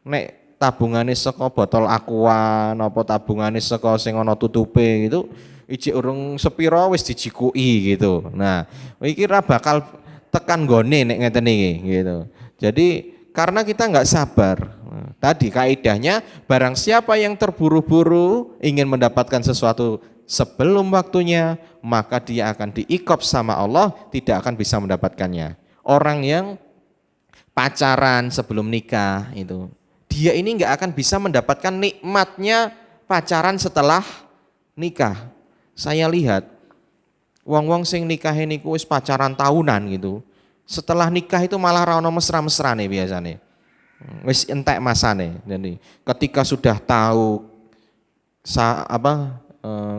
nek tabungane saka botol aqua napa tabungane saka sing ana tutupe gitu, ijik urung sepira wis dijikuki gitu. Nah, iki ra bakal tekan gone nek ngeten iki gitu. Jadi karena kita nggak sabar. Tadi kaidahnya barang siapa yang terburu-buru ingin mendapatkan sesuatu sebelum waktunya, maka dia akan diikop sama Allah, tidak akan bisa mendapatkannya. Orang yang pacaran sebelum nikah itu, dia ini nggak akan bisa mendapatkan nikmatnya pacaran setelah nikah. Saya lihat wong-wong sing nikah ini wis pacaran tahunan gitu, setelah nikah itu malah ra ono mesra-mesrane biasane. Wis entek masane. Jadi ketika sudah tahu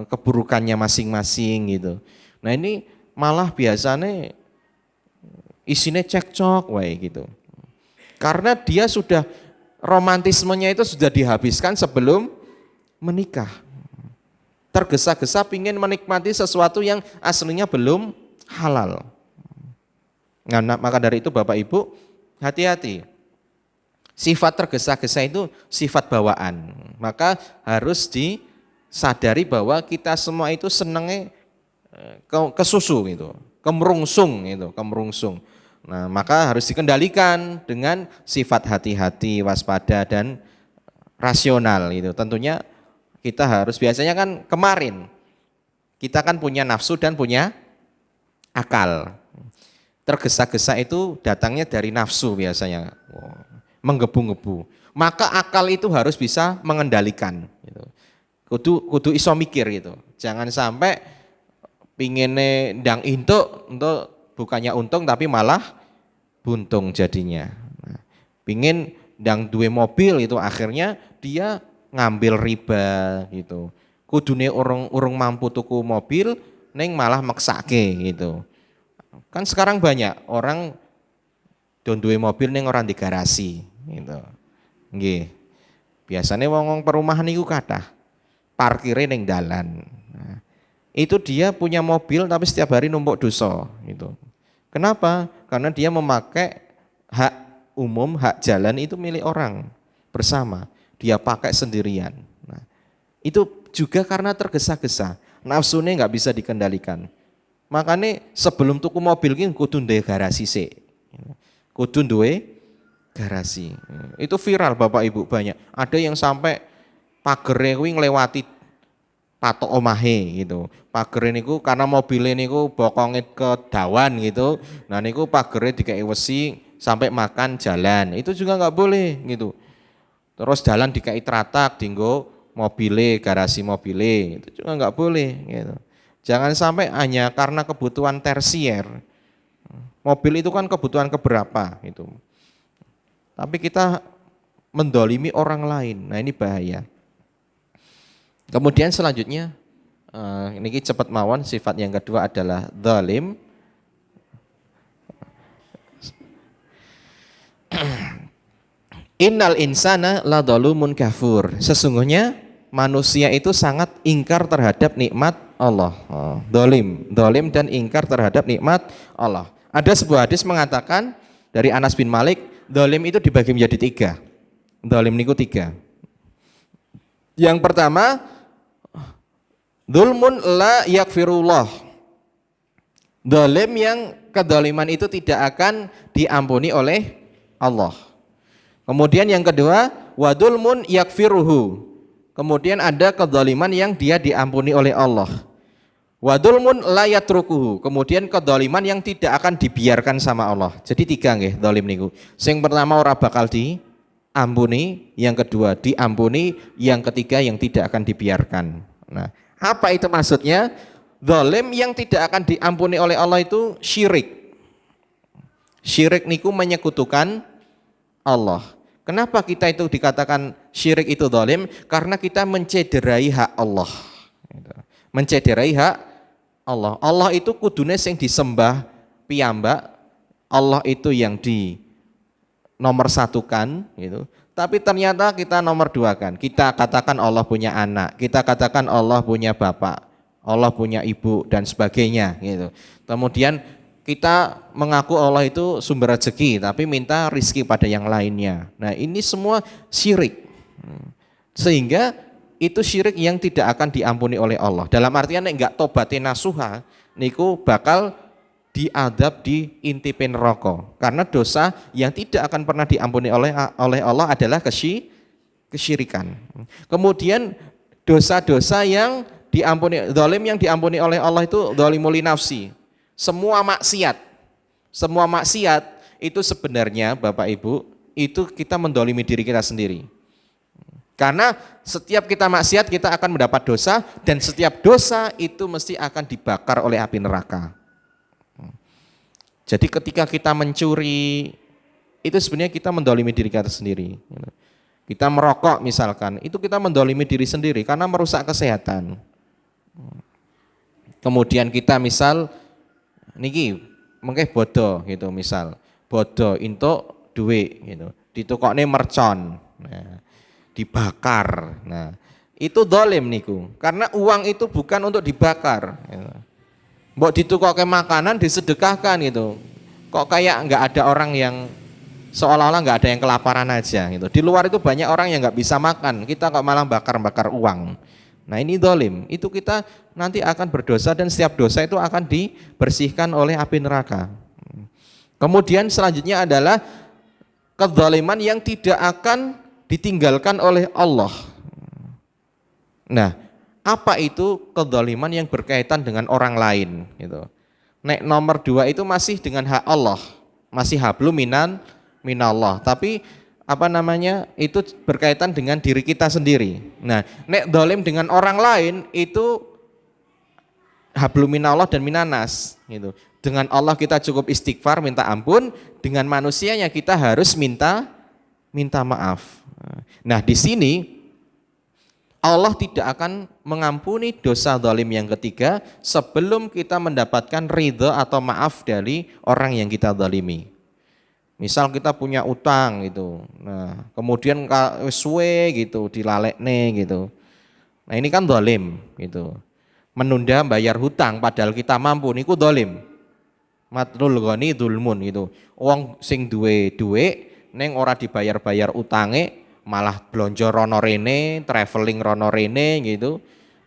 keburukannya masing-masing gitu. Nah ini malah biasanya isinya cekcok wae gitu. Karena dia sudah romantismenya itu sudah dihabiskan sebelum menikah. Tergesa-gesa pingin menikmati sesuatu yang aslinya belum halal. Nah, maka dari itu Bapak Ibu hati-hati. Sifat tergesa-gesa itu sifat bawaan. Maka harus disadari bahwa kita semua itu senengnya kesusu gitu, kemerungsung. Nah, maka harus dikendalikan dengan sifat hati-hati, waspada dan rasional itu. Tentunya kita harus, biasanya kan kemarin kita kan punya nafsu dan punya akal. Tergesa-gesa itu datangnya dari nafsu biasanya. Menggebu-gebu, maka akal itu harus bisa mengendalikan gitu. Kudu iso mikir gitu. Jangan sampai pingine ndang untuk bukannya untung tapi malah buntung jadinya. Nah, pingin ndang duwe mobil itu akhirnya dia ngambil riba gitu. Kudune urung mampu tuku mobil neng malah maksake gitu. Kan sekarang banyak orang don duwe mobil neng orang di garasi gitu. Nggih. Biasanya wong perumahan iku kathah parkire neng dalan. Nah, itu dia punya mobil tapi setiap hari numpuk dosa gitu. Kenapa? Karena dia memakai hak umum, hak jalan itu milik orang bersama. Dia pakai sendirian. Nah, itu juga karena tergesa-gesa. Nafsunya nggak bisa dikendalikan. Makanya sebelum tuku mobil ini kudu duwe garasi sik. Kudu duwe garasi. Itu viral Bapak Ibu banyak. Ada yang sampai pagere kuwi nglewati patok omahe gitu. Pagere niku karena mobilnya niku bokonge ke dawan gitu. Nah niku pagere dikei wesi sampai makan jalan. Itu juga nggak boleh gitu. Terus jalan dikei tratak dinggo mobile, garasi mobile. Itu juga nggak boleh gitu. Jangan sampai hanya karena kebutuhan tersier. Mobil itu kan kebutuhan keberapa gitu. Tapi kita mendolimi orang lain. Nah ini bahaya. Kemudian selanjutnya, ini cepat mawon, sifat yang kedua adalah zalim. Innal insana ladzalumun kafur. Sesungguhnya manusia itu sangat ingkar terhadap nikmat Allah. Zalim dan ingkar terhadap nikmat Allah. Ada sebuah hadis mengatakan dari Anas bin Malik, zalim itu dibagi menjadi 3. Zalim niku 3. Yang pertama, dzulmun la yakfirullah. Zalim yang kedzaliman itu tidak akan diampuni oleh Allah. Kemudian yang kedua, wa dzulmun yakfiruhu. Kemudian ada kedzaliman yang dia diampuni oleh Allah. Wa dzulmun la yatrukuhu. Kemudian kedzaliman yang tidak akan dibiarkan sama Allah. Jadi 3 nggih zalim niku. Sing pertama ora bakal diampuni, yang kedua diampuni, yang ketiga yang tidak akan dibiarkan. Nah, apa itu maksudnya? Zalim yang tidak akan diampuni oleh Allah itu syirik. Syirik niku menyekutukan Allah. Kenapa kita itu dikatakan syirik itu zalim? Karena kita mencederai hak Allah. Mencederai hak Allah. Allah itu kudune sing disembah piyambak. Allah itu yang di nomor satukan gitu. Tapi ternyata kita nomor 2kan. Kita katakan Allah punya anak, kita katakan Allah punya bapak, Allah punya ibu dan sebagainya gitu. Kemudian kita mengaku Allah itu sumber rezeki tapi minta rizki pada yang lainnya. Nah ini semua syirik. Sehingga itu syirik yang tidak akan diampuni oleh Allah. Dalam artian nek enggak tobatin nasuha niku bakal diadab di inti neraka. Karena dosa yang tidak akan pernah diampuni oleh Allah adalah kesyirikan. Kemudian dosa-dosa yang diampuni, zalim yang diampuni oleh Allah itu zalimul nafsi. Semua maksiat itu sebenarnya Bapak Ibu itu kita mendolimi diri kita sendiri. Karena setiap kita maksiat kita akan mendapat dosa dan setiap dosa itu mesti akan dibakar oleh api neraka. Jadi ketika kita mencuri itu sebenarnya kita mendolimi diri kita sendiri. Kita merokok misalkan itu kita mendolimi diri sendiri karena merusak kesehatan. Kemudian kita misal niki mengke bodoh gitu misal bodoh entuk duit gitu ditukokne mercon dibakar. Nah itu zalim niku karena uang itu bukan untuk dibakar gitu. Mbok ditukokke makanan disedekahkan gitu kok kayak nggak ada orang yang seolah-olah nggak ada yang kelaparan aja gitu. Di luar itu banyak orang yang nggak bisa makan, kita kok malah bakar-bakar uang. Nah ini zalim, itu kita nanti akan berdosa dan setiap dosa itu akan dibersihkan oleh api neraka. Kemudian selanjutnya adalah kezaliman yang tidak akan ditinggalkan oleh Allah. Nah, apa itu kezaliman yang berkaitan dengan orang lain gitu. Nek nomor 2 itu masih dengan hak Allah, masih hablum minallah, tapi itu berkaitan dengan diri kita sendiri. Nah, nek zalim dengan orang lain itu hablum minallah dan minanas gitu. Dengan Allah kita cukup istighfar minta ampun, dengan manusianya kita harus minta maaf. Nah, di sini Allah tidak akan mengampuni dosa zalim yang ketiga sebelum kita mendapatkan ridha atau maaf dari orang yang kita zalimi. Misal kita punya utang gitu, nah kemudian suwe gitu, dilalekne gitu. Nah ini kan zalim gitu. Menunda bayar hutang padahal kita mampu, niku zalim. Matlul ghani dzulmun gitu. Wong sing duwe dhuwit neng ora dibayar-bayar utange, malah blonjo rono rene, traveling rono rene gitu.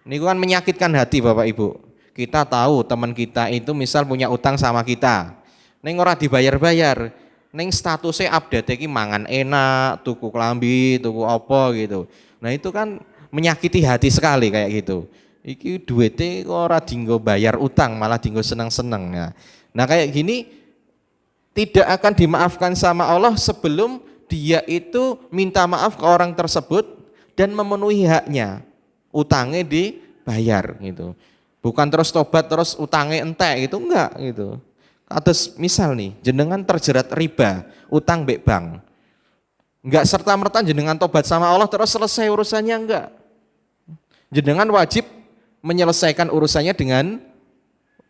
Niku kan menyakitkan hati Bapak Ibu. Kita tahu teman kita itu misal punya utang sama kita, neng ora dibayar-bayar. Neng statusnya update iki mangan enak, tuku klambi, tuku apa gitu. Nah itu kan menyakiti hati sekali kayak gitu. Iki duitnya kok ora dinggo bayar utang, malah dinggo seneng-seneng. Nah kayak gini tidak akan dimaafkan sama Allah sebelum dia itu minta maaf ke orang tersebut dan memenuhi haknya. Utangnya dibayar gitu. Bukan terus tobat terus utangnya entek gitu, enggak gitu. Atas misal nih, jenengan terjerat riba, utang mbek bank. Enggak serta-merta jenengan tobat sama Allah terus selesai urusannya, enggak. Jenengan wajib menyelesaikan urusannya dengan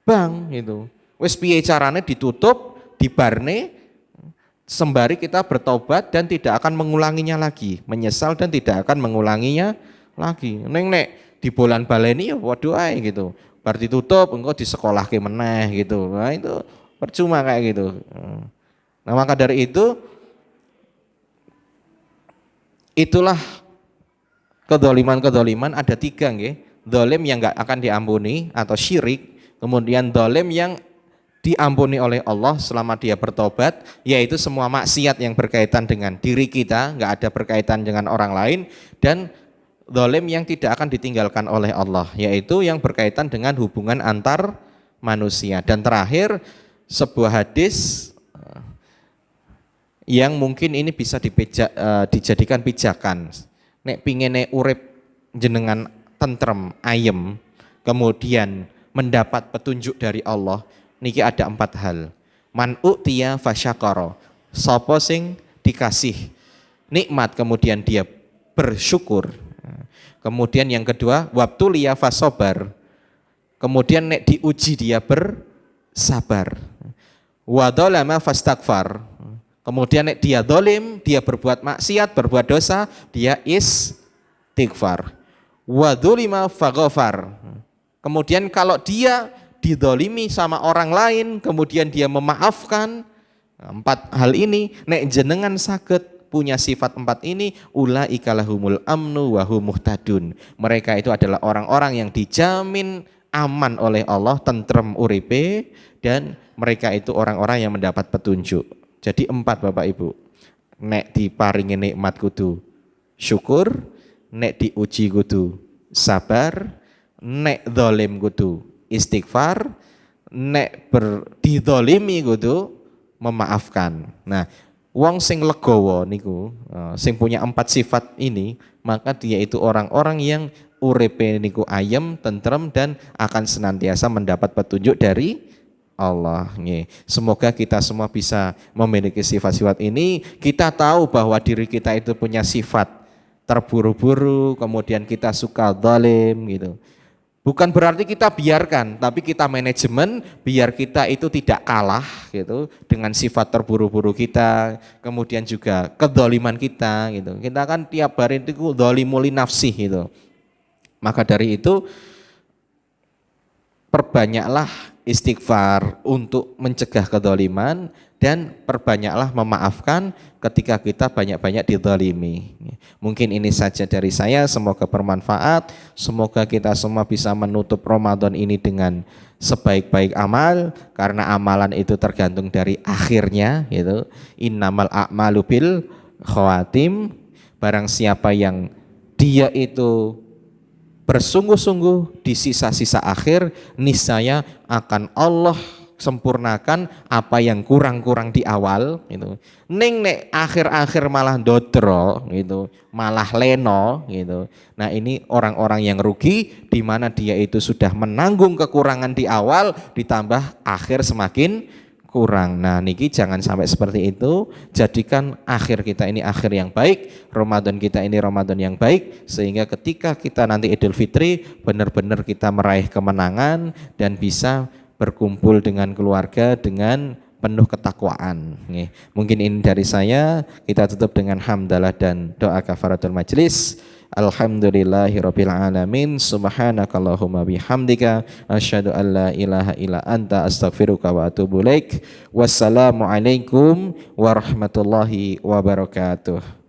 bank gitu. Wis piye carane ditutup, dibarne sembari kita bertobat dan tidak akan mengulanginya lagi, menyesal dan tidak akan mengulanginya lagi. Neng nek di bulan baleni ya waduh ae gitu. Bar ditutup engko disekolahke meneh gitu. Nah itu percuma kayak gitu. Nah maka dari itu itulah kedoliman ada tiga nggih. Dolim yang enggak akan diampuni atau syirik, kemudian dolim yang diampuni oleh Allah selama dia bertobat, yaitu semua maksiat yang berkaitan dengan diri kita, enggak ada berkaitan dengan orang lain, dan dolim yang tidak akan ditinggalkan oleh Allah, yaitu yang berkaitan dengan hubungan antar manusia. Dan terakhir sebuah hadis yang mungkin ini bisa dijadikan pijakan. Nek pingene urip jenengan tentrem, ayem, kemudian mendapat petunjuk dari Allah, niki ada 4 hal. Man u'tiya fasyakara, sapa sing dikasih nikmat kemudian dia bersyukur. Kemudian yang kedua, wabtuliya fasobar, kemudian nek diuji dia bersabar. Wadolama fastaghfar, kemudian nek dia dolim, dia berbuat maksiat, berbuat dosa, dia istighfar. Wadulima faghfar, kemudian kalau dia didolimi sama orang lain, kemudian dia memaafkan. 4 hal ini, nek jenengan saged punya sifat 4 ini, ulaika lahumul amnu wa hum muhtadun. Mereka itu adalah orang-orang yang dijamin aman oleh Allah, tentrem uripe, dan mereka itu orang-orang yang mendapat petunjuk. Jadi 4 Bapak Ibu. Nek diparingi nikmat kudu syukur, nek diuji kudu sabar, nek dolim kudu istighfar, nek didolimi kudu memaafkan. Nah, wong sing legowo niku, sing punya 4 sifat ini, maka dia itu orang-orang yang uripe niku ayem, tentrem, dan akan senantiasa mendapat petunjuk dari Allah. Semoga kita semua bisa memiliki sifat-sifat ini. Kita tahu bahwa diri kita itu punya sifat terburu-buru, kemudian kita suka zalim gitu. Bukan berarti kita biarkan, tapi kita manajemen biar kita itu tidak kalah gitu dengan sifat terburu-buru kita, kemudian juga kedzaliman kita gitu. Kita kan tiap hari itu dzalimul nafsi gitu. Maka dari itu perbanyaklah istighfar untuk mencegah kedzaliman dan perbanyaklah memaafkan ketika kita banyak-banyak dizalimi. Mungkin ini saja dari saya, semoga bermanfaat, semoga kita semua bisa menutup Ramadan ini dengan sebaik-baik amal, karena amalan itu tergantung dari akhirnya gitu. Innamal a'malu bil khawatim. Barang siapa yang dia itu bersungguh-sungguh di sisa-sisa akhir, niscaya akan Allah sempurnakan apa yang kurang-kurang di awal gitu. Ning nek akhir-akhir malah dodro gitu, malah leno gitu. Nah, ini orang-orang yang rugi, di mana dia itu sudah menanggung kekurangan di awal, ditambah akhir semakin kurang. Nah, niki jangan sampai seperti itu. Jadikan akhir kita ini akhir yang baik, Ramadan kita ini Ramadan yang baik, sehingga ketika kita nanti Idul Fitri benar-benar kita meraih kemenangan dan bisa berkumpul dengan keluarga dengan penuh ketakwaan. Nih, mungkin ini dari saya. Kita tutup dengan hamdalah dan doa kafaratul majlis. Alhamdulillahirabbil alamin. Subhanakallahumma bihamdika asyhadu an la ilaha illa anta astaghfiruka wa atubu ilaik. Wassalamualaikum warahmatullahi wabarakatuh.